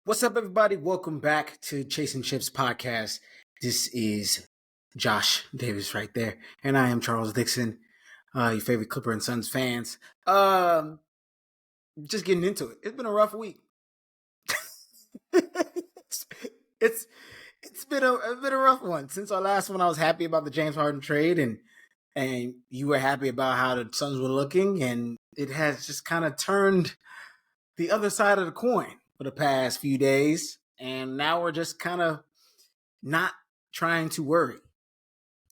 What's up, everybody? Welcome back to Chasing Chips podcast. This is Josh Davis right there, and I am Charles Dickson, your favorite Clipper and Suns fans. Just getting into it. It's been a rough week. it's been a rough one. Since our last one, I was happy about the James Harden trade, and you were happy about how the Suns were looking, and it has just kind of turned the other side of the coin for the past few days, and now we're just kind of not trying to worry.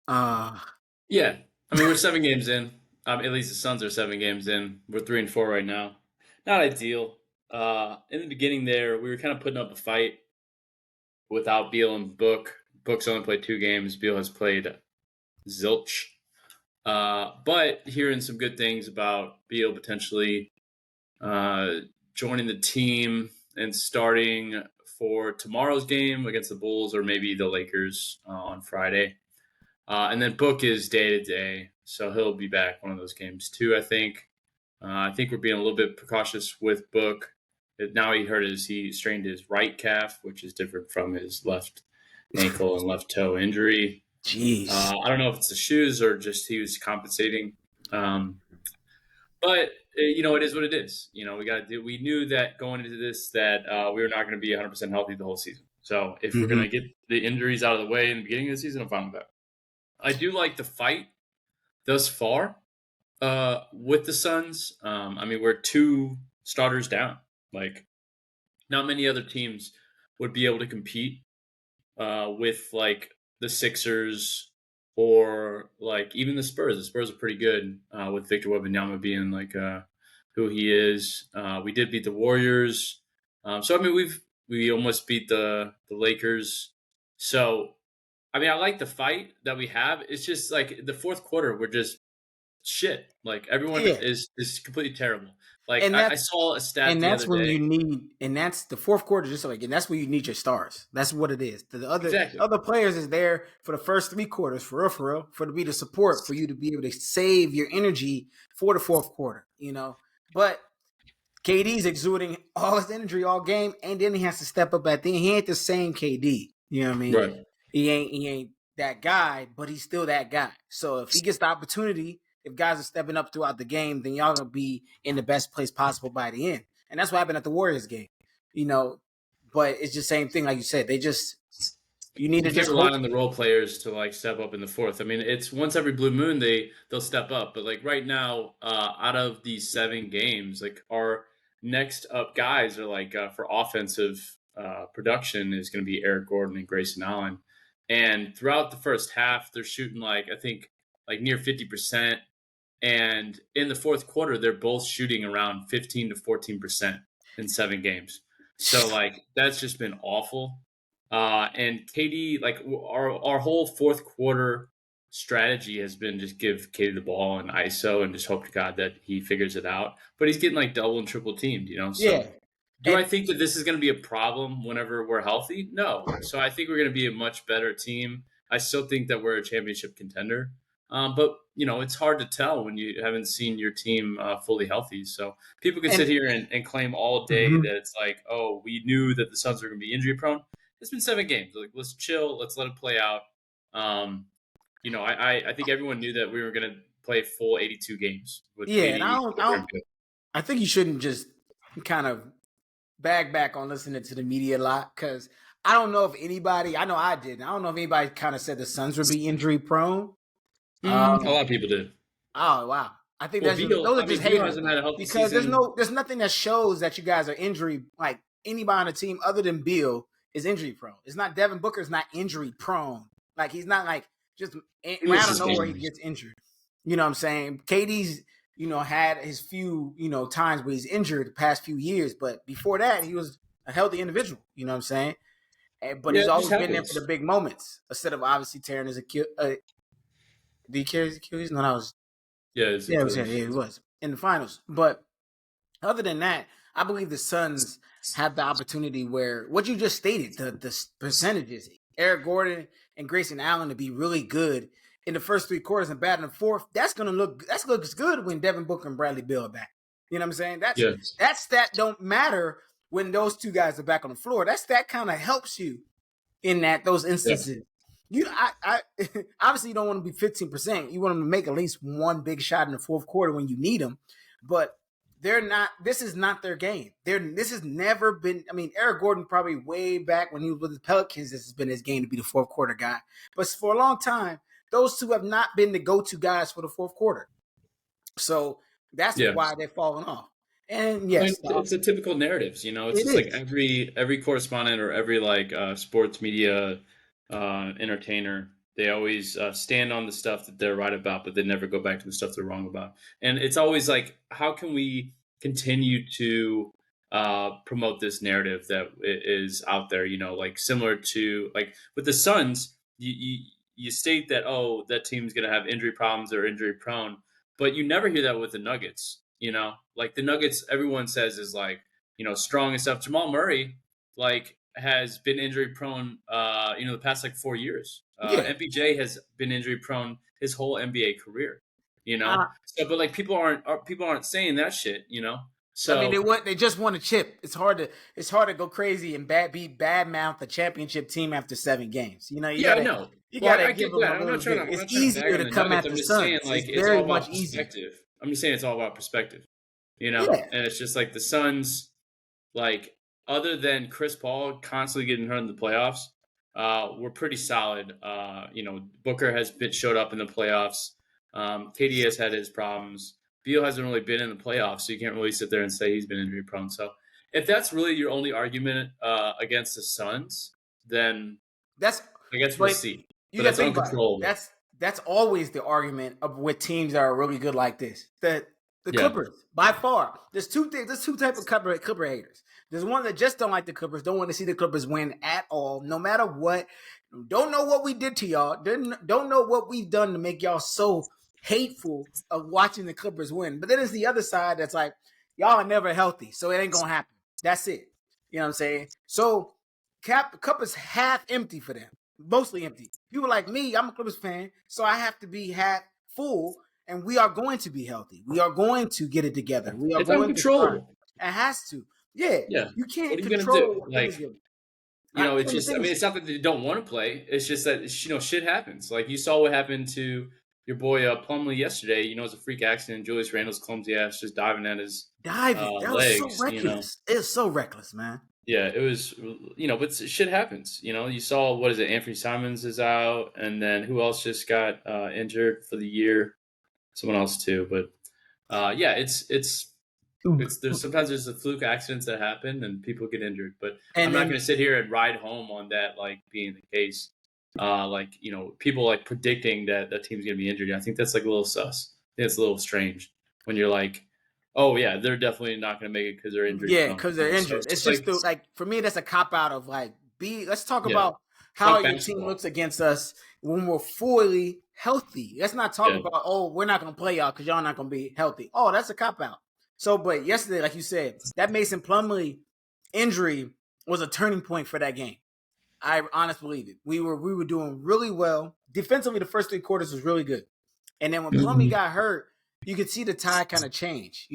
Yeah, I mean, we're 7 games in. At least the Suns are 7 games in. We're 3-4 right now. Not ideal. In the beginning there, we were kind of putting up a fight without Beal and Book. Book's only played 2 games. Beal has played zilch. But hearing some good things about Beal potentially joining the team and starting for tomorrow's game against the Bulls or maybe the Lakers on Friday. And then Book is day-to-day, so he'll be back one of those games too, I think. I think we're being a little bit precautious with Book. Now he strained his right calf, which is different from his left ankle and left toe injury. Jeez. I don't know if it's the shoes or just he was compensating. But it is what it is. We knew that going into this that we were not going to be 100% healthy the whole season. So if we're going to get the injuries out of the way in the beginning of the season, I'm fine with that. I do like the fight thus far with the Suns. We're 2 starters down. Like, not many other teams would be able to compete with, like, the Sixers or, like, even the Spurs. The Spurs are pretty good with Victor Wembanyama being, like, who he is. We did beat the Warriors. We almost beat the Lakers. So, I like the fight that we have. It's just like the fourth quarter, we're just shit. Like everyone is completely terrible. Like I saw a stat and the that's other when day. you need, and that's the fourth quarter. Just like, and that's where you need your stars. That's what it is. The other players is there for the first 3 quarters, for real, for to be the support for you to be able to save your energy for the fourth quarter. But KD's exuding all his energy all game, and then he has to step up at the end. He ain't the same KD. You know what I mean? Right. He ain't that guy, but he's still that guy. So if he gets the opportunity, if guys are stepping up throughout the game, then y'all gonna be in the best place possible by the end. And that's what happened at the Warriors game. But it's just the same thing, like you said. You need to just rely on the role players to like step up in the fourth. I mean, it's once every blue moon they'll step up. But like right now, out of these 7 games, like our next up guys are like for offensive production is going to be Eric Gordon and Grayson Allen. And throughout the first half, they're shooting I think near 50%. And in the fourth quarter, they're both shooting around 15 to 14% in 7 games. So that's just been awful. And KD, our whole fourth quarter strategy has been just give KD the ball and ISO and just hope to God that he figures it out. But he's getting double and triple teamed, So yeah. Do I think that this is going to be a problem whenever we're healthy? No. So I think we're going to be a much better team. I still think that we're a championship contender. But, it's hard to tell when you haven't seen your team fully healthy. So people can sit here and claim all day that it's we knew that the Suns are going to be injury prone. It's been 7 games. Let's chill. Let's let it play out. I think everyone knew that we were going to play full 82 games. And I think you shouldn't just kind of bag back on listening to the media a lot, because I don't know if anybody, I know I didn't. I don't know if anybody kind of said the Suns would be injury prone. A lot of people did. Oh, wow. I think those are just haters, because there's nothing that shows that you guys are injury, like anybody on the team other than Beal is injury prone. It's not Devin Booker's not injury prone. Like he's not just I don't know where he gets injured. You know what I'm saying? KD's had his few times where he's injured the past few years, but before that he was a healthy individual. You know what I'm saying? But he's always been there for the big moments instead of obviously tearing his Achilles. Did he carry his Achilles? No, that was it was in the finals. But other than that, I believe the Suns have the opportunity where what you just stated, the percentages, Eric Gordon and Grayson Allen to be really good in the first 3 quarters and bad in the fourth. That looks good when Devin Booker and Bradley Beal are back. You know what I'm saying? That stat don't matter when those two guys are back on the floor. That kind of helps you in those instances. Yeah. I obviously you don't want to be 15%. You want them to make at least one big shot in the fourth quarter when you need them, but they're not. This is not their game. This has never been. I mean, Eric Gordon probably way back when he was with the Pelicans, this has been his game to be the fourth quarter guy. But for a long time, those two have not been the go-to guys for the fourth quarter. So that's why they're falling off. And yes, it's a typical narratives. It's just like every correspondent or every sports media entertainer, they always stand on the stuff that they're right about, but they never go back to the stuff they're wrong about. And it's always like, how can we continue to promote this narrative that is out there? Like similar to like with the Suns, you state that that team's going to have injury problems or injury prone, but you never hear that with the Nuggets. Like the Nuggets, everyone says is like, strong and stuff. Jamal Murray, has been injury prone, the past 4 years. MPJ has been injury prone his whole NBA career, So, but people aren't saying that shit, So I mean, they just won a chip. It's hard to go crazy and bad mouth the championship team after 7 games. You know. You gotta give them a little bit. It's easier to come after Suns. It's very much easier. I'm just saying it's all about perspective, and it's just like the Suns, other than Chris Paul constantly getting hurt in the playoffs, we're pretty solid. Booker has showed up in the playoffs. KD has had his problems. Beal hasn't really been in the playoffs, so you can't really sit there and say he's been injury prone. So if that's really your only argument against the Suns, then I guess we'll see. You got to think about it. That's always the argument with teams that are really good like this. The Clippers, by far. There's two things. There's two types of Clipper haters. There's one that just don't like the Clippers, don't want to see the Clippers win at all, no matter what. Don't know what we did to y'all. Don't know what we've done to make y'all so hateful of watching the Clippers win. But then there's the other side that's like, y'all are never healthy, so it ain't going to happen. That's it. You know what I'm saying? So cup is half empty for them. Mostly empty. People like me, I'm a Clippers fan, so I have to be half full, and we are going to be healthy. We are going to get it together. We are going to. It has to. Yeah. You can't what are you control. It's just. I mean, it's not that they don't want to play. It's just that shit happens. Like you saw what happened to your boy Plumlee yesterday. It was a freak accident. Julius Randle's clumsy ass just diving at his that was so reckless. It was so reckless, man. Yeah, it was, but shit happens. You saw, what is it, Anthony Simons is out, and then who else just got injured for the year? Someone else too. But sometimes there's the fluke accidents that happen and people get injured. But I'm not going to sit here and ride home on that being the case. People predicting that that team's going to be injured. I think that's a little sus. I think it's a little strange when you're like, oh yeah, they're definitely not going to make it because they're injured. Yeah, because they're injured. So it's just for me, that's a cop out of let's talk about how your team looks against us when we're fully healthy. Let's not talk about, we're not going to play y'all because y'all not going to be healthy. Oh, that's a cop out. So, but yesterday, like you said, that Mason Plumlee injury was a turning point for that game. I honestly believe it. We were doing really well defensively. The first 3 quarters was really good, and then when Plumlee got hurt, you could see the tide kind of change.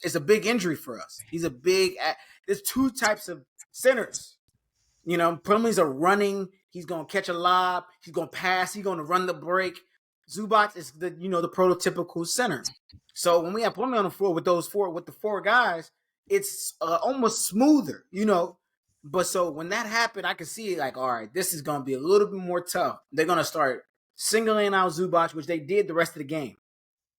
It's a big injury for us. There's 2 types of centers. Plumlee's a running. He's going to catch a lob. He's going to pass. He's going to run the break. Zubac is the prototypical center. So when we have Plumlee on the floor with the 4 guys, it's almost smoother, But so when that happened, I could see it all right, this is going to be a little bit more tough. They're going to start singling out Zubac, which they did the rest of the game.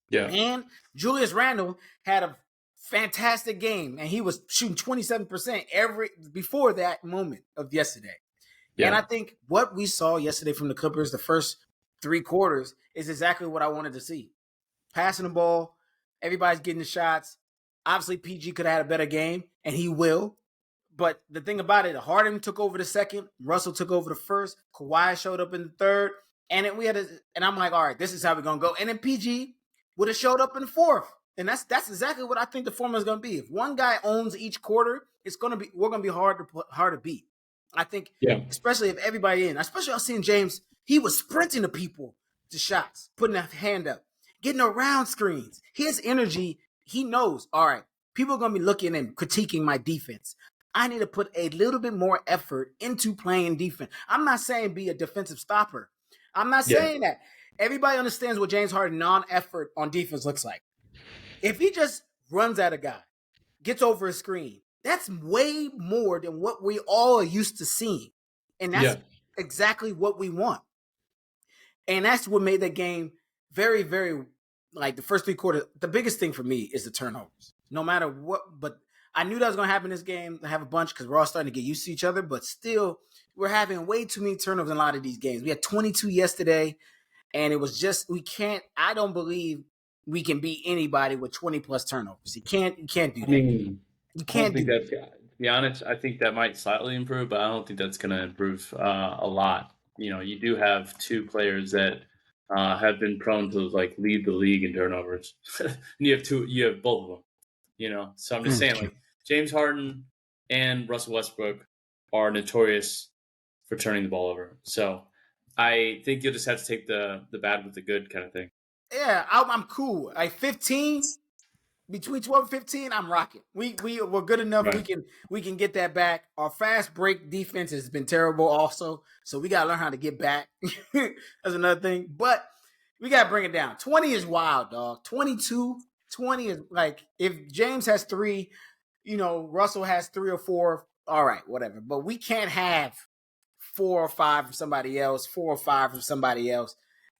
Yeah. And Julius Randle had a fantastic game, and he was shooting 27% before that moment of yesterday. Yeah. And I think what we saw yesterday from the Clippers, the first 3 quarters, is exactly what I wanted to see. Passing the ball, everybody's getting the shots. Obviously, PG could have had a better game, and he will. But the thing about it, Harden took over the second, Russell took over the first, Kawhi showed up in the third, and then and I'm like, all right, this is how we're gonna go. And then PG would have showed up in the fourth. And that's exactly what I think the formula is going to be. If one guy owns each quarter, we're going to be hard to beat. I think, especially if everybody especially I was seeing James, he was sprinting to people to shots, putting a hand up, getting around screens. His energy, he knows, all right, people are going to be looking and critiquing my defense. I need to put a little bit more effort into playing defense. I'm not saying be a defensive stopper. I'm not saying that. Everybody understands what James Harden non-effort on defense looks like. If he just runs at a guy, gets over a screen, that's way more than what we all are used to seeing. And that's exactly what we want. And that's what made that game very, very, like the first 3 quarters. The biggest thing for me is the turnovers. No matter what, but I knew that was going to happen in this game. I have a bunch because we're all starting to get used to each other, but still, we're having way too many turnovers in a lot of these games. We had 22 yesterday, and it was just, I don't believe we can beat anybody with 20 plus turnovers. You can't do that. You can't do that. To be honest, I think that might slightly improve, but I don't think that's going to improve a lot. You do have 2 players that have been prone to like lead the league in turnovers. And you have both of them. So I'm just saying, like, James Harden and Russell Westbrook are notorious for turning the ball over. So I think you'll just have to take the bad with the good kind of thing. Yeah, I'm cool. Like 15, between 12 and 15, I'm rocking. We're good enough. Right. We can get that back. Our fast break defense has been terrible also, so we gotta learn how to get back. That's another thing. But we gotta bring it down. 20 is wild, dog. 22, 20 is like, if James has 3, Russell has 3 or 4, all right, whatever. But we can't have 4 or 5 from somebody else, 4 or 5 from somebody else,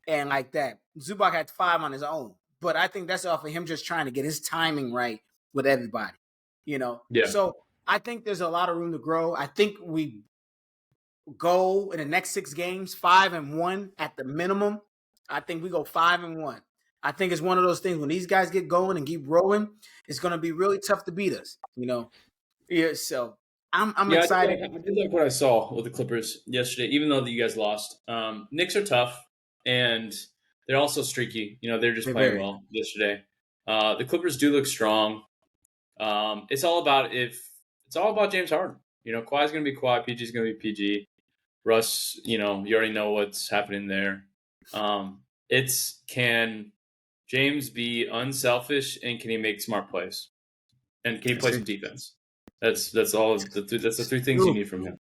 and like that. Zubac had 5 on his own. But I think that's off of him just trying to get his timing right with everybody, Yeah. So I think there's a lot of room to grow. I think we go in the next 6 games 5-1 at the minimum. I think we go 5-1. I think it's one of those things when these guys get going and keep rolling, it's going to be really tough to beat us. Yeah. So I'm excited. I did like what I saw with the Clippers yesterday, even though you guys lost. Knicks are tough and they're also streaky. They're just playing well yesterday. The Clippers do look strong. It's all about James Harden. Kawhi's going to be Kawhi, PG's going to be PG. Russ, you already know what's happening there. Can James be unselfish and can he make smart plays? And can he play some defense? That's all. That's the 3 things you need from him.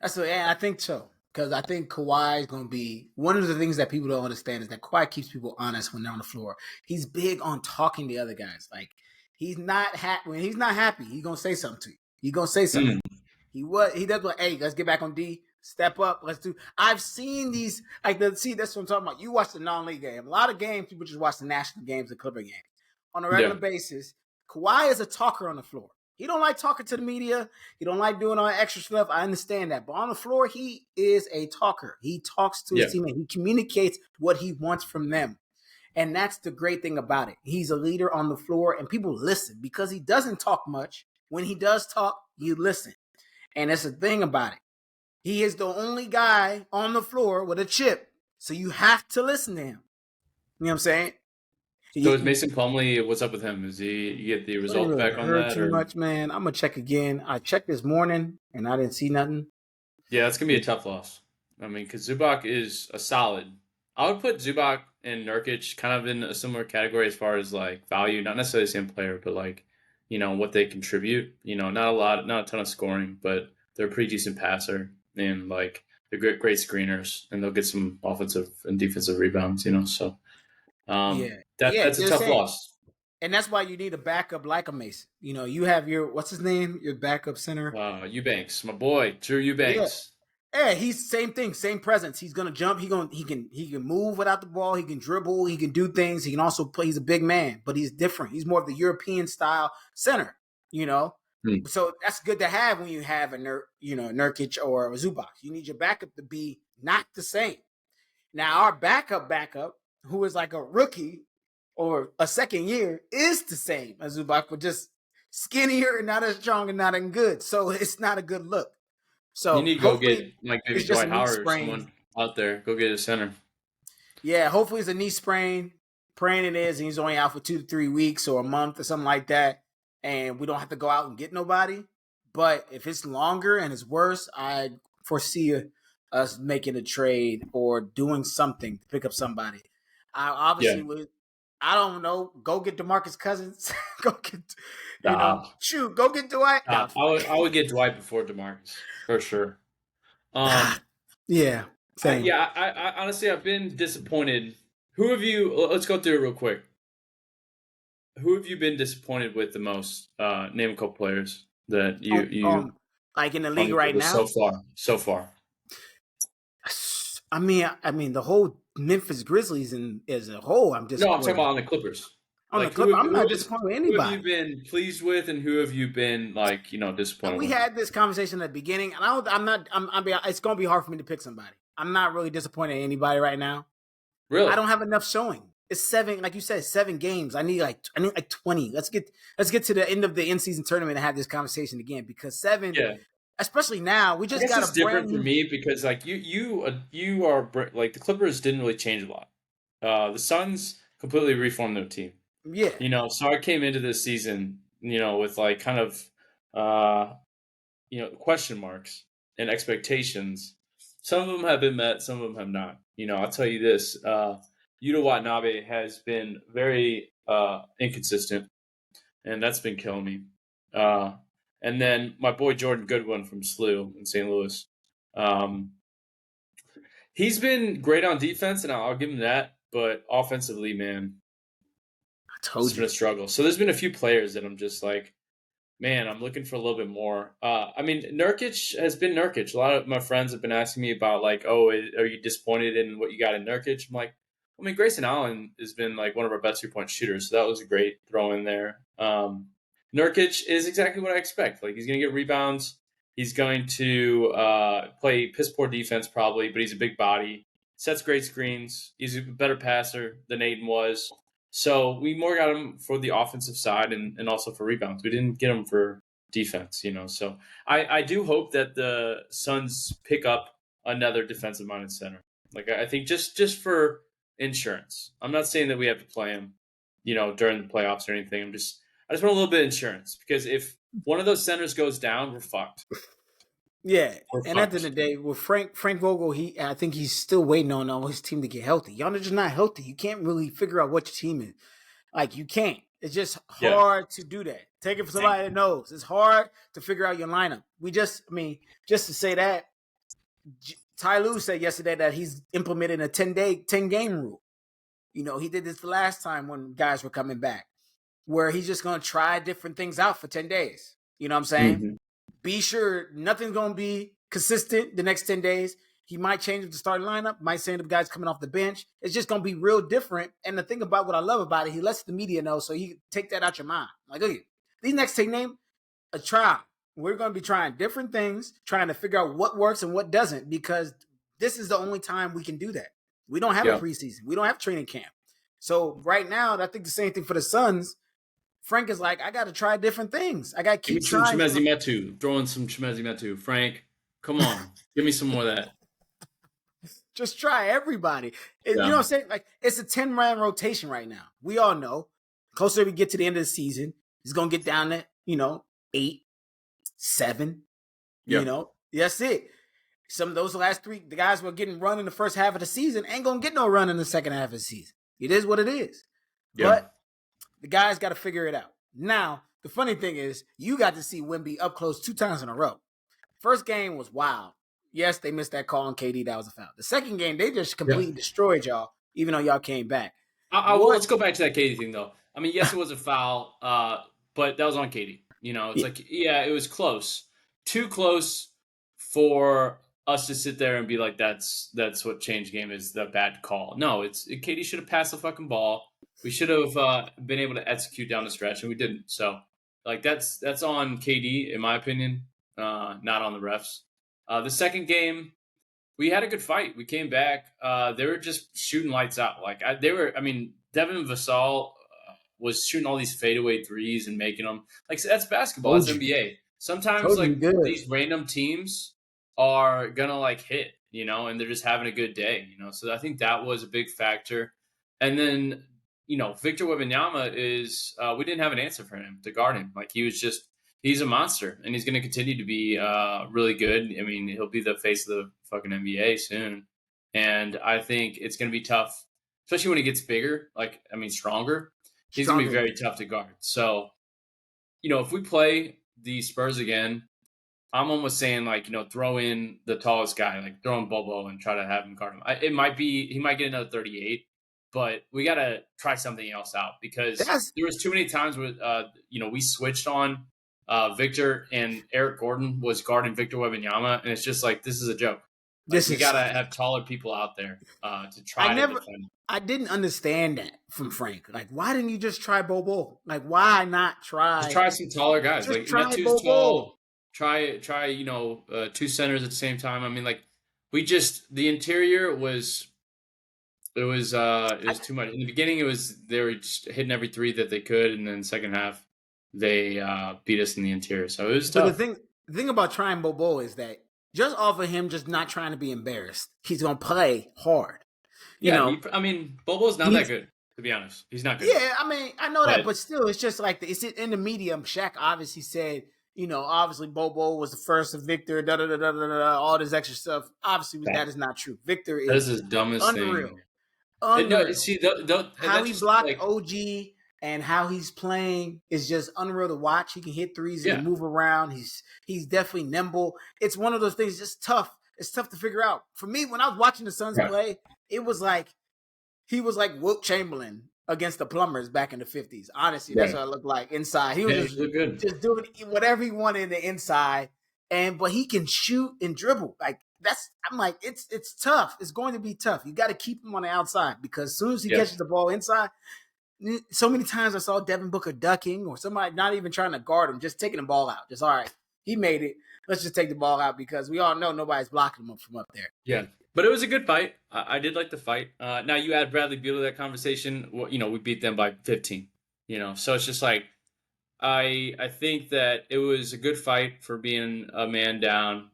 I think so. Because I think Kawhi is going to be one of the things that people don't understand is that Kawhi keeps people honest when they're on the floor. He's big on talking to other guys. Like, he's not happy. When he's not happy, he's going to say something to you. He's going to say something. He does like, hey, let's get back on D. Step up. Let's do. I've seen these. That's what I'm talking about. You watch the non-league game. A lot of games, people just watch the national games, the Clipper games. On a regular basis, Kawhi is a talker on the floor. He don't like talking to the media. He don't like doing all that extra stuff. I understand that. But on the floor, he is a talker. He talks to his teammates. He communicates what he wants from them. And that's the great thing about it. He's a leader on the floor, and people listen because he doesn't talk much. When he does talk, you listen. And that's the thing about it. He is the only guy on the floor with a chip. So you have to listen to him. You know what I'm saying? So is Mason Plumlee, what's up with him? Is you get the results back on that? Too much, man. I'm going to check again. I checked this morning, and I didn't see nothing. Yeah, it's going to be a tough loss. I mean, because Zubac is a solid. I would put Zubac and Nurkic kind of in a similar category as far as, like, value. Not necessarily the same player, but, like, what they contribute. Not a ton of scoring, but they're a pretty decent passer. And, like, they're great screeners, and they'll get some offensive and defensive rebounds, so... that's a tough loss. And that's why you need a backup like a Mason. You have what's his name? Your backup center. Eubanks, my boy, Drew Eubanks. Yeah, he's same thing, same presence. He's gonna jump. He can move without the ball. He can dribble. He can do things. He can also play. He's a big man, but he's different. He's more of the European style center. So that's good to have when you have a Nurkic or a Zubac. You need your backup to be not the same. Now our backup, who is like a rookie or a second year, is the same as Zubac, but just skinnier and not as strong and not as good. So it's not a good look. So you need to go get maybe Dwight Howard or someone out there. Go get a center. Yeah, hopefully it's a knee sprain. Praying it is, and he's only out for 2 to 3 weeks or a month or something like that. And we don't have to go out and get nobody. But if it's longer and it's worse, I foresee us making a trade or doing something to pick up somebody. I I don't know. Go get DeMarcus Cousins. Go get, go get Dwight. I would get Dwight before DeMarcus for sure. Yeah. Same. I honestly, I've been disappointed. Who have you? Let's go through it real quick. Who have you been disappointed with the most? Name a couple players that you like in the league right now. So far. I mean, the whole Memphis Grizzlies as a whole. I'm disappointed. No, I'm talking about on the Clippers. On the Clippers, I'm not disappointed with anybody. Who have you been pleased with, and who have you been disappointed? We had this conversation at the beginning, and it's going to be hard for me to pick somebody. I'm not really disappointed in anybody right now. Really, I don't have enough showing. It's 7, like you said, 7 games. I need like 20. Let's get to the end of the in-season tournament and have this conversation again, because 7. Yeah. Especially now, we just got it's different for me because like you are like the Clippers didn't really change a lot. The Suns completely reformed their team. Yeah, so I came into this season, with like kind of, question marks and expectations. Some of them have been met, some of them have not. I'll tell you this: Yuta Watanabe has been very inconsistent, and that's been killing me. And then my boy Jordan Goodwin from SLU in St. Louis. He's been great on defense, and I'll give him that. But offensively, man, it's been a struggle. So there's been a few players that I'm just like, man, I'm looking for a little bit more. Nurkic has been Nurkic. A lot of my friends have been asking me about like, oh, are you disappointed in what you got in Nurkic? I'm like, Grayson Allen has been like one of our best 3-point shooters, so that was a great throw in there. Nurkic is exactly what I expect. Like, he's going to get rebounds. He's going to play piss poor defense probably, but he's a big body. Sets great screens. He's a better passer than Aiden was. So we more got him for the offensive side and also for rebounds. We didn't get him for defense, So I do hope that the Suns pick up another defensive-minded center. Like, I think just for insurance. I'm not saying that we have to play him, during the playoffs or anything. I just want a little bit of insurance, because if one of those centers goes down, we're fucked. Yeah, and at the end of the day, with Frank Vogel, I think he's still waiting on his team to get healthy. Y'all are just not healthy. You can't really figure out what your team is. Like, you can't. It's just hard to do that. Take it from somebody that knows. It's hard to figure out your lineup. Just to say that, Ty Lue said yesterday that he's implementing a 10-game rule. He did this the last time when guys were coming back, where he's just going to try different things out for 10 days. You know what I'm saying? Mm-hmm. Be sure nothing's going to be consistent the next 10 days. He might change the starting lineup, might send the guys coming off the bench. It's just going to be real different. And the thing about what I love about it, he lets the media know, so you take that out your mind. Like, look, these next 10 games, a trial. We're going to be trying different things, trying to figure out what works and what doesn't, because this is the only time we can do that. We don't have a preseason. We don't have training camp. So right now, I think the same thing for the Suns. Frank is like, I got to try different things. I got to keep trying. Chimezi Metu. Throw in some Chimezi Metu. Frank, come on. Give me some more of that. Just try everybody. You know what I'm saying? Like, it's a 10-man rotation right now. We all know. Closer we get to the end of the season, it's going to get down to, 8, 7. That's it. Some of those last 3, the guys were getting run in the first half of the season, ain't going to get no run in the second half of the season. It is what it is. Yeah. But the guys got to figure it out. Now, the funny thing is, you got to see Wemby up close 2 times in a row. First game was wild. Yes, they missed that call on KD. That was a foul. The second game, they just completely destroyed y'all, even though y'all came back. Let's go back to that KD thing, though. I mean, yes, it was a foul, but that was on KD. It was close. Too close for us to sit there and be like, that's what changed game is, the bad call. No, KD should have passed the fucking ball. We should have been able to execute down the stretch, and we didn't. So, that's on KD, in my opinion, not on the refs. The second game, we had a good fight. We came back. They were just shooting lights out. Devin Vassell was shooting all these fadeaway threes and making them. That's basketball. That's NBA. Sometimes, these random teams are going to, hit, and they're just having a good day, So I think that was a big factor. And then, Victor Wembanyama is we didn't have an answer for him to guard him. He's a monster, and he's going to continue to be really good. I mean, he'll be the face of the fucking NBA soon. And I think it's going to be tough especially when he gets bigger, stronger, he's going to be very tough to guard. So, if we play the Spurs again, I'm almost saying throw in the tallest guy, throw in Bobo and try to have him guard him. He might get another 38, but we got to try something else out because there was too many times where we switched on Victor and Eric Gordon was guarding Victor Wembanyama, and it's just this is a joke. We got to have taller people out there to try to defend. I didn't understand that from Frank. Why didn't you just try Bobo? Why not try? Just try some taller guys. Just try Bobo. Tall. Try. Two centers at the same time. I mean, the interior was. It was too much. In the beginning, they were just hitting every three that they could, and then second half they beat us in the interior. So it was tough. The thing about trying Bobo is that just off of him just not trying to be embarrassed, he's gonna play hard. Bobo's not that good, to be honest. He's not good. Yeah, I know that, but still, it's just it's in the medium. Shaq obviously said, obviously Bobo was the first of Victor, all this extra stuff. Obviously, that is not true. Victor is his dumbest unreal. thing. Unreal. No, see, how he blocked OG and how he's playing is just unreal to watch. He can hit threes and move around. He's definitely nimble. It's one of those things. Just tough. It's tough to figure out. For me, when I was watching the Suns play, it was he was like Wilt Chamberlain against the Plumbers back in the 50s. Honestly, that's what I looked like inside. He was just doing whatever he wanted in the inside, but he can shoot and dribble. It's tough. It's going to be tough. You got to keep him on the outside because as soon as he catches the ball inside, so many times I saw Devin Booker ducking or somebody not even trying to guard him, just taking the ball out. Just, all right, he made it. Let's just take the ball out because we all know nobody's blocking him from up there. Yeah, but it was a good fight. I did like the fight. Now you add Bradley Beal to that conversation. Well, we beat them by 15. So it's just I think that it was a good fight for being a man down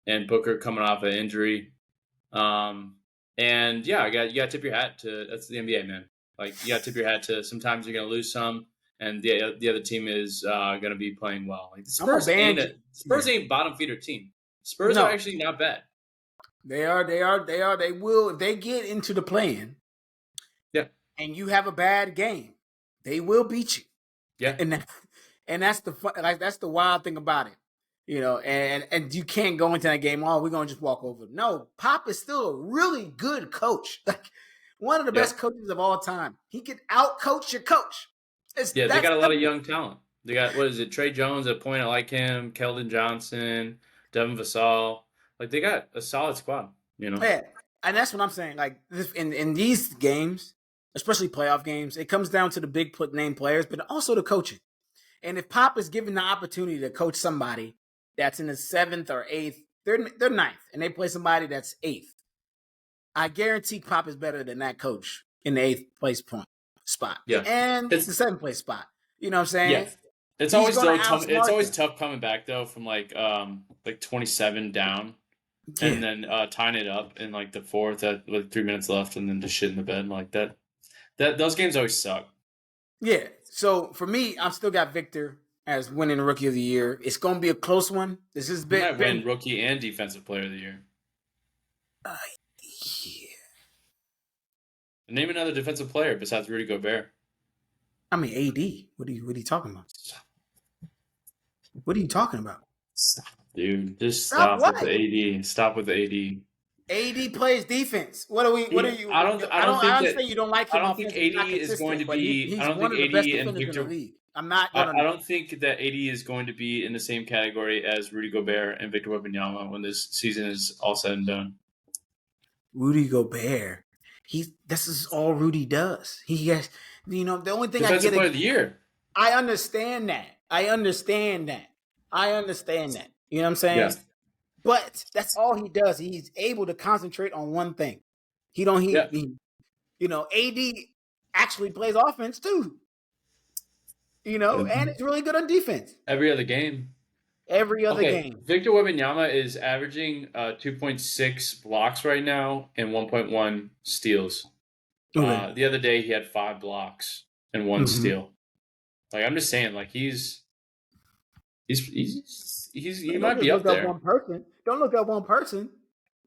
and Booker coming off an injury. You got to tip your hat to that's the NBA, man. You got to tip your hat to sometimes you're going to lose some, and the other team is going to be playing well. The Spurs ain't bottom feeder team. Spurs are actually not bad. They are. They will if they get into the play-in. Yeah. And you have a bad game, they will beat you. Yeah. And that's the fun, that's the wild thing about it. And you can't go into that game, we're going to just walk over. No, Pop is still a really good coach. One of the best coaches of all time. He can out-coach your coach. They got a lot of young talent. They got, Trey Jones at point, I like him, Keldon Johnson, Devin Vassell. They got a solid squad, Yeah, and that's what I'm saying. In these games, especially playoff games, it comes down to the big name players, but also the coaching. And if Pop is given the opportunity to coach somebody that's in the 7th or 8th, they're 9th, and they play somebody that's 8th, I guarantee Pop is better than that coach in the 8th place spot. Yeah. And it's the 7th place spot. You know what I'm saying? Yeah. It's always tough. It's always tough coming back though from 27 down and then tying it up in the 4th at 3 minutes left and then just shit in the bed like that. Those games always suck. Yeah. So for me, I've still got Victor as winning Rookie of the Year. It's going to be a close one. This has been. He might win Rookie and Defensive Player of the Year. Yeah. Name another defensive player besides Rudy Gobert. AD. What are you talking about? What are you talking about? Stop, dude. Just stop with the AD. Stop with the AD. AD plays defense. What are you? I don't understand. You don't like him. I don't think AD is going to be. I don't think AD and Victor. I'm not. I don't think that AD is going to be in the same category as Rudy Gobert and Victor Wembanyama when this season is all said and done. Rudy Gobert. This is all Rudy does. He has, the only thing Defensive Player of the Year. I understand that. You know what I'm saying? Yeah. But that's all he does. He's able to concentrate on one thing. AD actually plays offense too. And it's really good on defense. Every other game. Game. Victor Wembanyama is averaging 2.6 blocks right now and 1.1 steals. Okay. The other day he had 5 blocks and 1 steal. I'm just saying, he might be up there. Don't look at one person.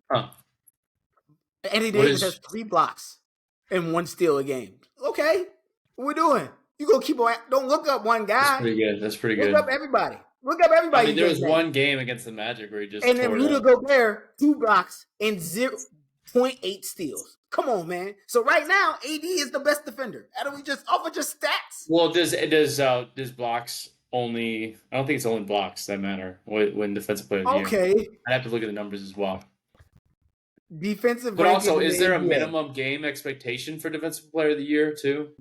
Huh? Anthony Davis has 3 blocks. and 1 steal a game. Okay, what we doing? You gonna keep on? Don't look up one guy. That's pretty good. That's pretty good. Look up everybody. Look up everybody. I mean, there was one game against the Magic where he just and then Rudy Gobert 2 blocks and 0.8 steals. Come on, man. So right now, AD is the best defender. How do we just offer just stats? Well, does blocks only? I don't think it's only blocks that matter when defensive player of the year. Okay, I have to look at the numbers as well. Defensive, but also, is there a minimum game expectation for defensive player of the year too?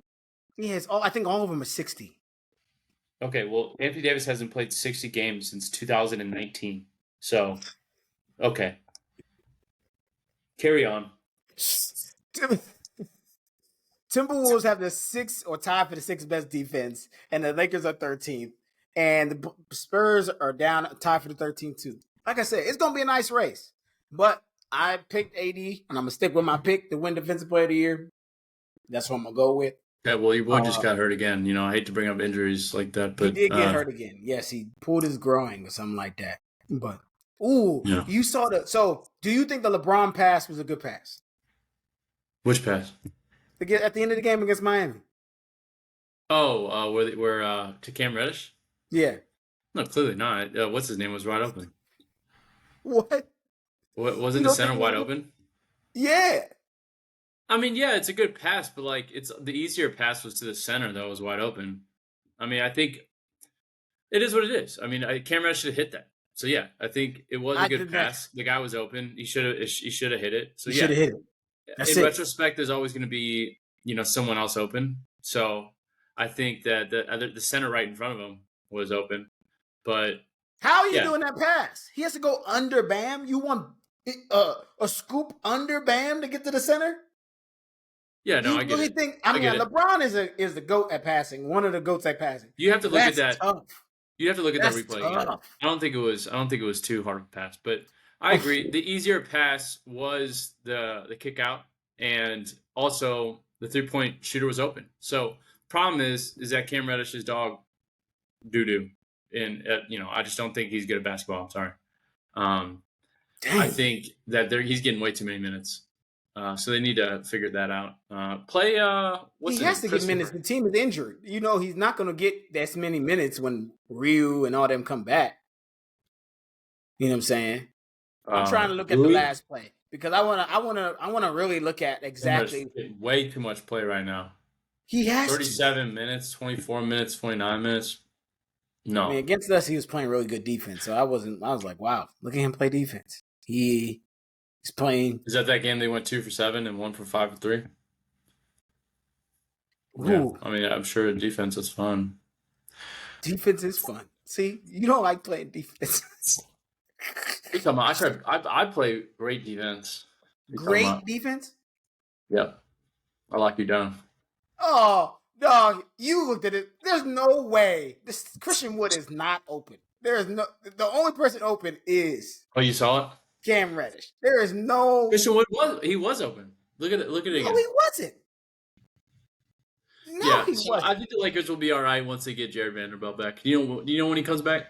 Yes, I think all of them are 60. Okay, well, Anthony Davis hasn't played 60 games since 2019. So, okay. Carry on. Timberwolves have the 6th or tied for the 6th best defense, and the Lakers are 13th. And the Spurs are down, tied for the 13th too. Like I said, it's going to be a nice race. But I picked AD, and I'm going to stick with my pick to win Defensive Player of the Year. That's what I'm going to go with. Yeah, well, your boy just got hurt again. You know, I hate to bring up injuries like that, but he did get hurt again. Yes, he pulled his groin or something like that. But you saw the. So, do you think the LeBron pass was a good pass? Which pass? At the end of the game against Miami. Oh, where to Cam Reddish? Yeah. No, clearly not. What's his name was wide open. What? Wasn't the center wide open? Yeah. I mean, yeah, it's a good pass, but like it's the easier pass was to the center that was wide open. I mean, I think it is what it is. I mean, Cam Reddish should have hit that. So yeah, I think it was a good pass. The guy was open. He should have hit it. So he should have hit it. That's in retrospect, there's always going to be someone else open. So I think that the center right in front of him was open. But how are you doing that pass? He has to go under Bam. You want a scoop under Bam to get to the center? Yeah, no, I get it. LeBron is the GOAT at passing. One of the GOATs at passing. You have to look at that. Tough. You have to look at that replay again. I don't think it was too hard of a pass, but I agree. The easier pass was the kick out, and also the 3-point shooter was open. So problem is that Cam Reddish's dog doo-doo, and I just don't think he's good at basketball. I'm sorry. I think that he's getting way too many minutes. So they need to figure that out. He has to get minutes. The team is injured. He's not going to get that many minutes when Ryu and all them come back. You know what I'm saying? I'm trying to look at the last play because I want to really look at exactly. Way too much play right now. He has 37 minutes, 24 minutes, 29 minutes. No, I mean, against us, he was playing really good defense. So I was like, wow, look at him play defense. He's playing. Is that game they went 2 for 7 and 1 for 5 for 3? Yeah, I mean, I'm sure defense is fun. Defense is fun. See, you don't like playing defense. I play great defense. Great defense? Yep. I lock you down. Oh, dog, you looked at it. There's no way. Christian Wood is not open. The only person open is. Oh, you saw it? Cam Reddish. There is no. Christian Wood was open. Look at it again. No, he wasn't. No, he wasn't. I think the Lakers will be all right once they get Jared Vanderbilt back. Do you know when he comes back?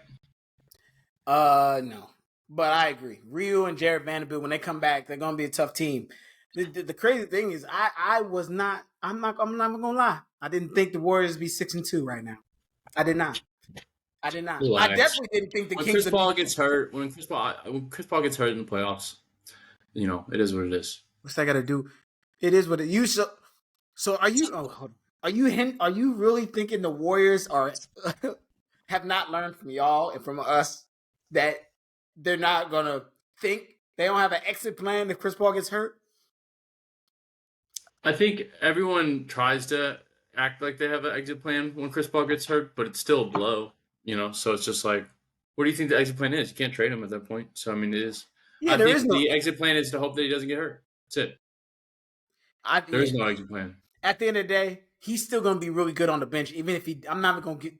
No. But I agree. Ryu and Jared Vanderbilt, when they come back, they're gonna be a tough team. The crazy thing is, I'm not gonna lie. I didn't think the Warriors would be 6-2 right now. I did not. Relax. I definitely didn't think the Kings. When Chris Paul gets hurt in the playoffs, it is what it is. What's that got to do? It is what it is. So are you? Oh, hold on. Are you really thinking the Warriors have not learned from y'all and from us that they're not gonna think they don't have an exit plan if Chris Paul gets hurt? I think everyone tries to act like they have an exit plan when Chris Paul gets hurt, but it's still a blow, So it's just like, what do you think the exit plan is? You can't trade him at that point. So I mean, it is. Yeah, the exit plan is to hope that he doesn't get hurt. That's it. There is no exit plan. At the end of the day, he's still going to be really good on the bench, even if I'm not going to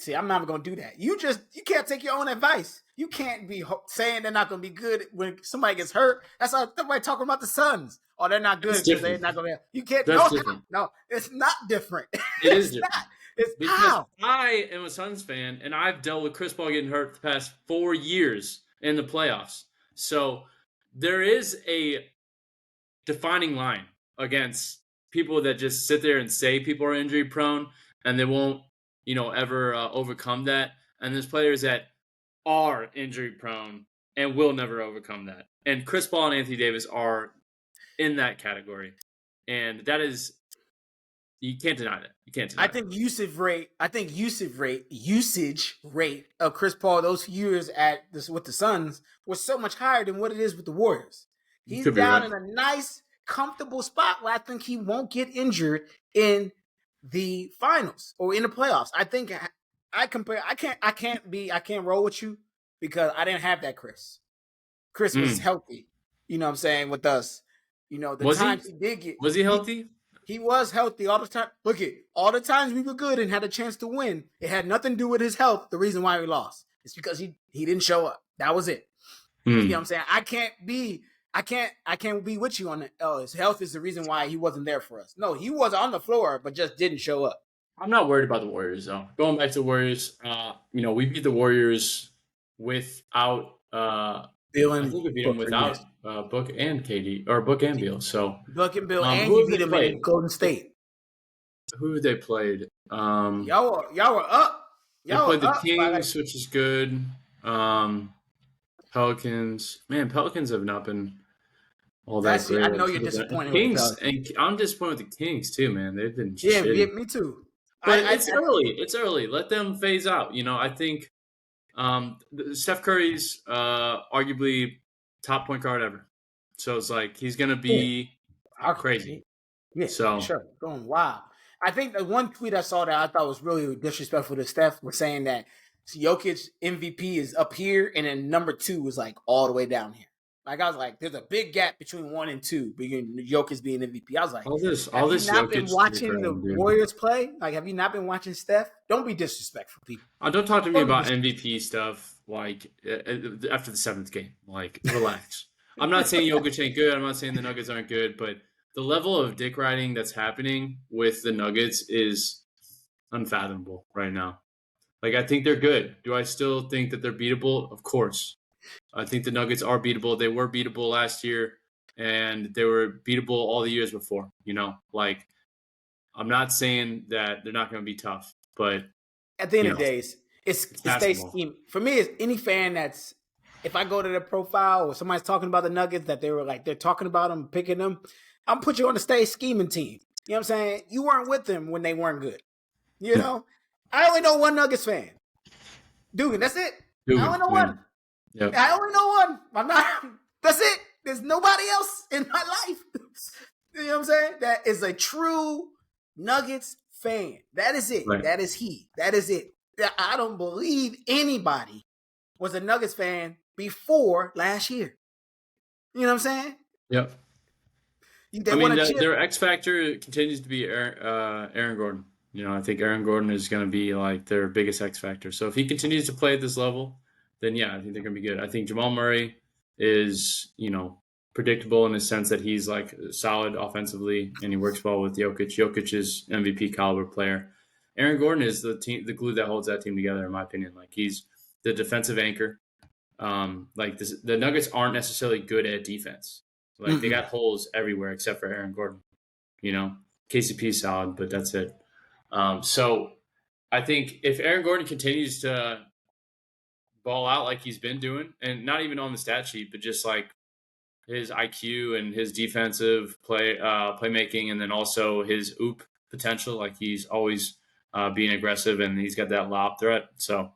do that. You can't take your own advice. You can't be saying they're not going to be good when somebody gets hurt. That's why everybody talking about the Suns. Oh, they're not good because they're not going to. You can't. No, it's not different. It is different. It's because how? I am a Suns fan, and I've dealt with Chris Paul getting hurt the past 4 years in the playoffs. So there is a defining line against people that just sit there and say people are injury prone and they won't, ever overcome that. And there's players that are injury prone and will never overcome that. And Chris Paul and Anthony Davis are in that category. And that is, you can't deny that. You can't deny I think usage rate of Chris Paul those years with the Suns was so much higher than what it is with the Warriors. He's down in a nice, comfortable spot where I think he won't get injured in the finals or in the playoffs. I think I can't roll with you because I didn't have that Chris. Chris was healthy. You know what I'm saying, with us. The times he did get. Was he healthy? He was healthy all the time. Look at all the times we were good and had a chance to win. It had nothing to do with his health. The reason why we lost, it's because he didn't show up. That was it. You know what I'm saying? I can't be with you on that. Oh, his health is the reason why he wasn't there for us. No, he was on the floor, but just didn't show up. I'm not worried about the Warriors though. Going back to the Warriors, we beat the Warriors without I think we beat them without Book and KD or Book and Beal. So Book and Beal, and you beat them in Golden State. Who have they played? Y'all were up. Y'all played the Kings, which is good. Pelicans. Man, Pelicans have not been all that great. I know you're disappointed with the Pelicans. And I'm disappointed with the Kings too, man. They've been shitty. Yeah, me too. But it's early. It's early. Let them phase out. I think Steph Curry's arguably top point guard ever. So it's like he's going to be crazy. Yeah, so sure. Going wild. I think the one tweet I saw that I thought was really disrespectful to Steph was saying that Jokic MVP is up here and then number 2 is like all the way down here. Like I was like, there's a big gap between 1 and 2, between Jokic being MVP. I was like, have you not been watching the Warriors play? Like, have you not been watching Steph? Don't be disrespectful, people. Don't talk to me about MVP stuff like after the 7th game. Like, relax. I'm not saying Jokic ain't good. I'm not saying the Nuggets aren't good, but the level of dick riding that's happening with the Nuggets is unfathomable right now. Like, I think they're good. Do I still think that they're beatable? Of course. I think the Nuggets are beatable. They were beatable last year, and they were beatable all the years before. Like, I'm not saying that they're not going to be tough, but at the end of the day, it's they scheme. For me, it's any fan that's, if I go to their profile or somebody's talking about the Nuggets that they're talking about them, picking them, I'm put you on the stay scheming team. You know what I'm saying? You weren't with them when they weren't good. I only know one Nuggets fan. Dugan, that's it. I only know one. Yep. I only know one. I'm not. That's it. There's nobody else in my life. You know what I'm saying? That is a true Nuggets fan. That is it. Right. That is he. That is it. I don't believe anybody was a Nuggets fan before last year. You know what I'm saying? Yep. Their X factor continues to be Aaron Gordon. I think Aaron Gordon is going to be like their biggest X factor. So if he continues to play at this level, then yeah, I think they're going to be good. I think Jamal Murray is, predictable in the sense that he's like solid offensively and he works well with Jokic. Jokic is MVP caliber player. Aaron Gordon is the glue that holds that team together, in my opinion. Like, he's the defensive anchor. The Nuggets aren't necessarily good at defense. Like, they got holes everywhere except for Aaron Gordon. KCP is solid, but that's it. So I think if Aaron Gordon continues to ball out like he's been doing, and not even on the stat sheet, but just like his IQ and his defensive playmaking, and then also his oop potential, like he's always being aggressive, and he's got that lob threat. So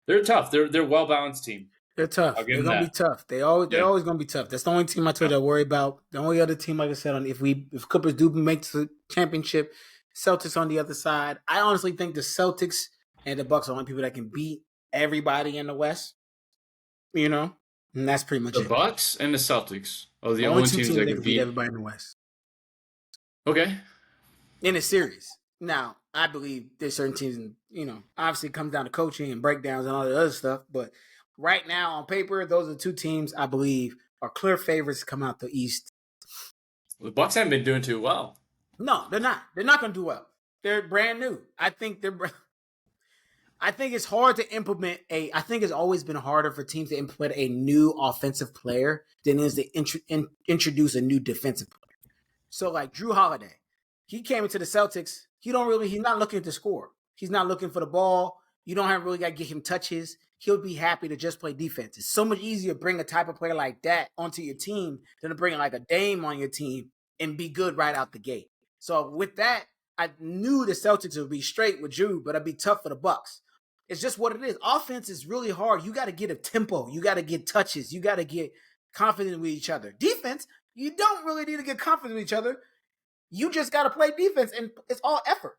they're tough. They're a well-balanced team. They're tough. They're gonna be tough. They're always gonna be tough. That's the only team I told you I worry about. The only other team, like I said, if Clippers do make the championship, Celtics on the other side. I honestly think the Celtics and the Bucks are the only people that can beat everybody in the West. And that's pretty much it. The Bucks and the Celtics are the only teams that can beat everybody in the West. Okay. In a series. Now, I believe there's certain teams, obviously it comes down to coaching and breakdowns and all the other stuff, but right now, on paper, those are the two teams I believe are clear favorites to come out the East. The Bucks haven't been doing too well. No, they're not. They're not going to do well. They're brand new. I think it's hard to implement I think it's always been harder for teams to implement a new offensive player than it is to introduce a new defensive player. So, like Drew Holiday, he came into the Celtics. He's not looking to score. He's not looking for the ball. You don't have really got to get him touches. He'll be happy to just play defense. It's so much easier to bring a type of player like that onto your team than to bring like a Dame on your team and be good right out the gate. So with that, I knew the Celtics would be straight with Drew, but it'd be tough for the Bucks. It's just what it is. Offense is really hard. You got to get a tempo. You got to get touches. You got to get confident with each other. Defense, you don't really need to get confident with each other. You just got to play defense, and it's all effort.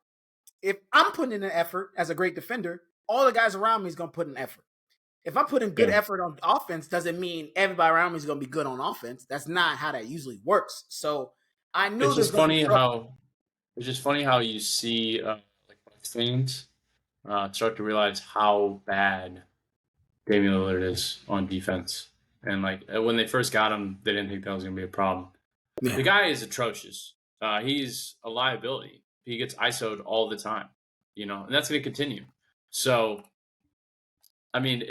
If I'm putting in an effort as a great defender, all the guys around me is going to put in effort. If I'm putting good effort on offense, doesn't mean everybody around me is going to be good on offense. That's not how that usually works. So I knew it's just funny how you see like things start to realize how bad Damian Lillard is on defense. And like when they first got him, they didn't think that was going to be a problem. Yeah. The guy is atrocious. He's a liability. He gets ISO'd all the time, and that's going to continue. So, I mean,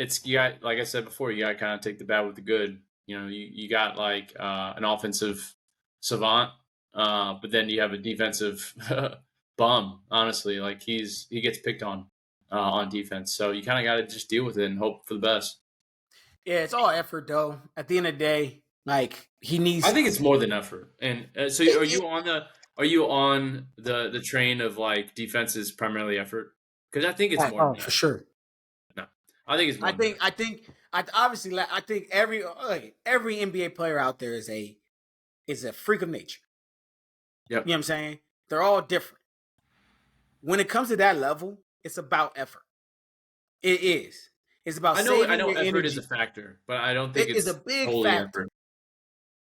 like I said before, you got to kind of take the bad with the good. You got like an offensive savant, but then you have a defensive bum. Honestly, like he gets picked on defense. So you kind of got to just deal with it and hope for the best. Yeah, it's all effort though. At the end of the day, like he needs. I think it's more than effort. And so, are you on the train of like defense is primarily effort? Because I think it's more. For sure. No, I think it's more. I think every NBA player out there is a freak of nature. Yep. You know what I'm saying? They're all different. When it comes to that level, it's about effort. It is. It's about I know effort energy. is a factor, but I don't think it's a big totally factor. Effort.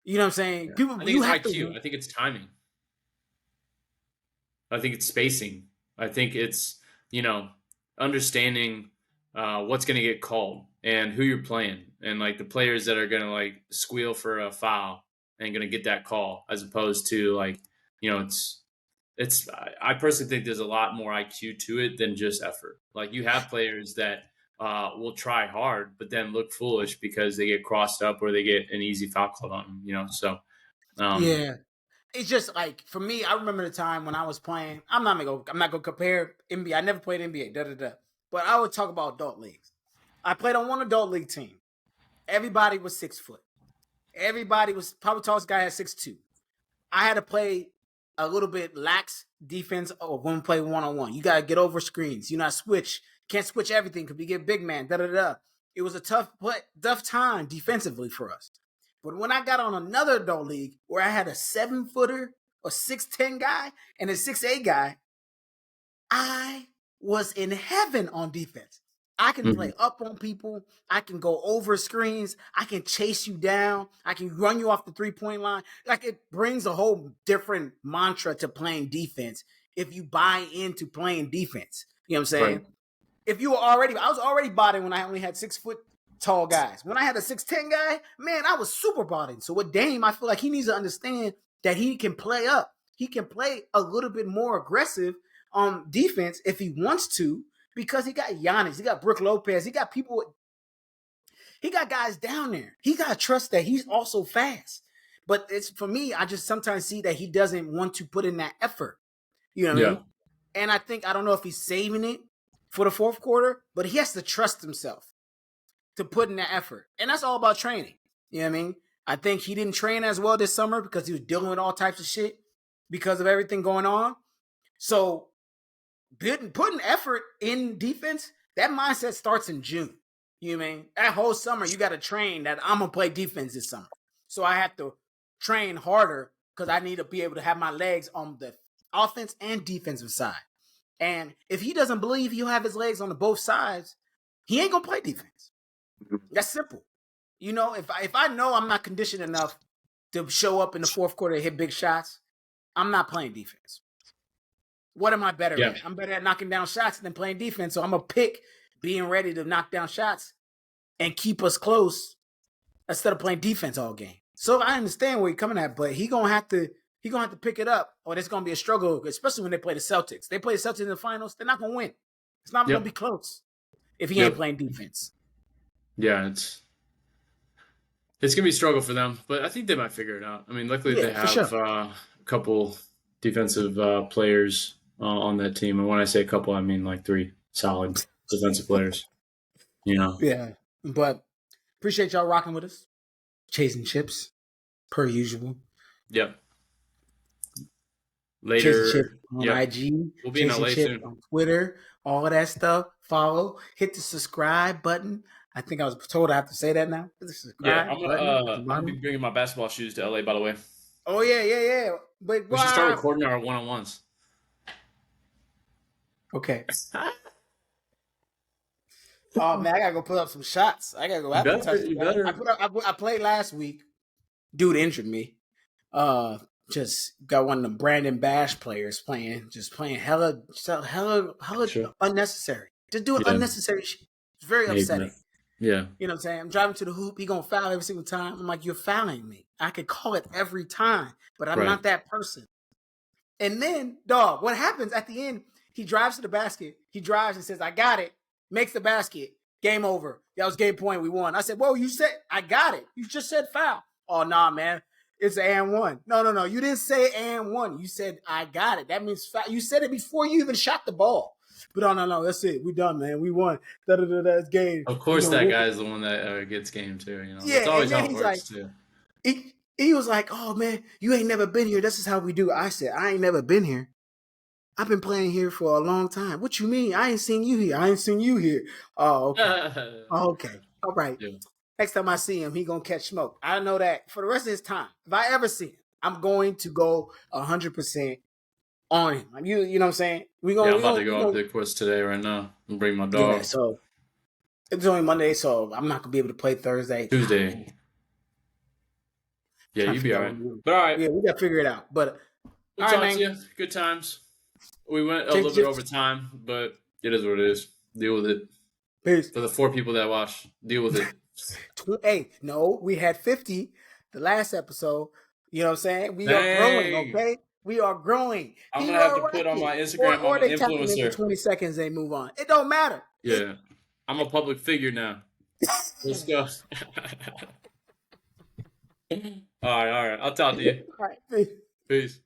You know what I'm saying? Yeah. I think it's IQ. I think it's timing. I think it's spacing. I think it's, understanding what's going to get called and who you're playing and like the players that are going to like squeal for a foul and going to get that call as opposed to like, I personally think there's a lot more IQ to it than just effort. Like you have players that will try hard, but then look foolish because they get crossed up or they get an easy foul called on them, so. Yeah. It's just like, for me, I remember the time when I was playing, I'm not going to compare NBA. I never played NBA, but I would talk about adult leagues. I played on one adult league team. Everybody was 6 foot. Everybody was, probably tallest guy had 6'2". I had to play a little bit lax defense when we play one-on-one. You got to get over screens. You not switch. Can't switch everything because we get big man, It was a tough time defensively for us. But when I got on another adult league where I had a 7-footer, a 6'10" guy, and a 6'8" guy, I was in heaven on defense. I can play up on people. I can go over screens. I can chase you down. I can run you off the 3-point line. Like it brings a whole different mantra to playing defense if you buy into playing defense. You know what I'm saying? Right. I was already botting when I only had 6 foot tall guys. When I had a 6'10" guy, man, I was super botting. So with Dame, I feel like he needs to understand that he can play up. He can play a little bit more aggressive on defense if he wants to, because he got Giannis, he got Brook Lopez, he got guys down there. He got to trust that he's also fast. But it's, for me, I just sometimes see that he doesn't want to put in that effort. You know what I mean? And I don't know if he's saving it for the fourth quarter, but he has to trust himself to put in that effort. And that's all about training. You know what I mean? I think he didn't train as well this summer because he was dealing with all types of shit because of everything going on. So putting effort in defense, that mindset starts in June. You know what I mean? That whole summer, you got to train that I'm going to play defense this summer. So I have to train harder because I need to be able to have my legs on the offense and defensive side. And if he doesn't believe he'll have his legs on the both sides, he ain't going to play defense. That's simple. If I know I'm not conditioned enough to show up in the fourth quarter and hit big shots, I'm not playing defense. What am I better at? I'm better at knocking down shots than playing defense. So I'm going to pick being ready to knock down shots and keep us close instead of playing defense all game. So I understand where you're coming at, but he's going to have to pick it up, or there's going to be a struggle, especially when they play the Celtics. They play the Celtics in the finals, they're not going to win. It's not going to be close if he ain't playing defense. Yeah, it's going to be a struggle for them, but I think they might figure it out. I mean, luckily they have a couple defensive players on that team. And when I say a couple, I mean like 3 solid defensive players. Yeah, but appreciate y'all rocking with us, chasing chips, per usual. Yep. Later chip on IG, we'll be in LA soon. On Twitter, all that stuff. Follow, hit the subscribe button. I think I was told I have to say that now. I'm gonna be bringing my basketball shoes to LA, by the way. Oh yeah. But we should start recording our one-on-ones. Okay. Oh man, I gotta go put up some shots. I gotta go. You better. I played last week. Dude injured me. Just got one of the Brandon Bash players playing hella sure. Unnecessary. Just doing unnecessary shit. It's very upsetting. Yeah. You know what I'm saying? I'm driving to the hoop. He gonna foul every single time. I'm like, you're fouling me. I could call it every time, but I'm not that person. And then, dog, what happens at the end? He drives to the basket. He drives and says, I got it. Makes the basket. Game over. That was game point. We won. I said, whoa, you said, I got it. You just said foul. Oh, nah, man. It's an and one. No. You didn't say and one. You said, I got it. That means you said it before you even shot the ball. But no. That's it. We done, man. We won. That's game. Of course, that guy's the one that gets game too. Yeah, that's always how it works too. He was like, oh, man, you ain't never been here. This is how we do it. I said, I ain't never been here. I've been playing here for a long time. What you mean? I ain't seen you here. I ain't seen you here. Oh, okay. Okay. All right. Yeah. Next time I see him, he going to catch smoke. I know that for the rest of his time. If I ever see him, I'm going to go 100% on him. You know what I'm saying? I'm about to go up to the course today right now and bring my dog. Yeah, so it's only Monday, so I'm not going to be able to play Thursday. Tuesday. Yeah, you'd be all right. But all right. Yeah, we got to figure it out. But we'll talk to you. Good times. We went a little bit over time, but it is what it is. Deal with it. Peace. For the 4 people that watch, deal with it. Hey, no, we had 50 the last episode. You know what I'm saying? We are growing, okay? We are growing. I'm going to have to put on my Instagram or I'm an influencer. 20 seconds, they move on. It don't matter. Yeah. I'm a public figure now. Let's go. All right. I'll talk to you. All right. Peace.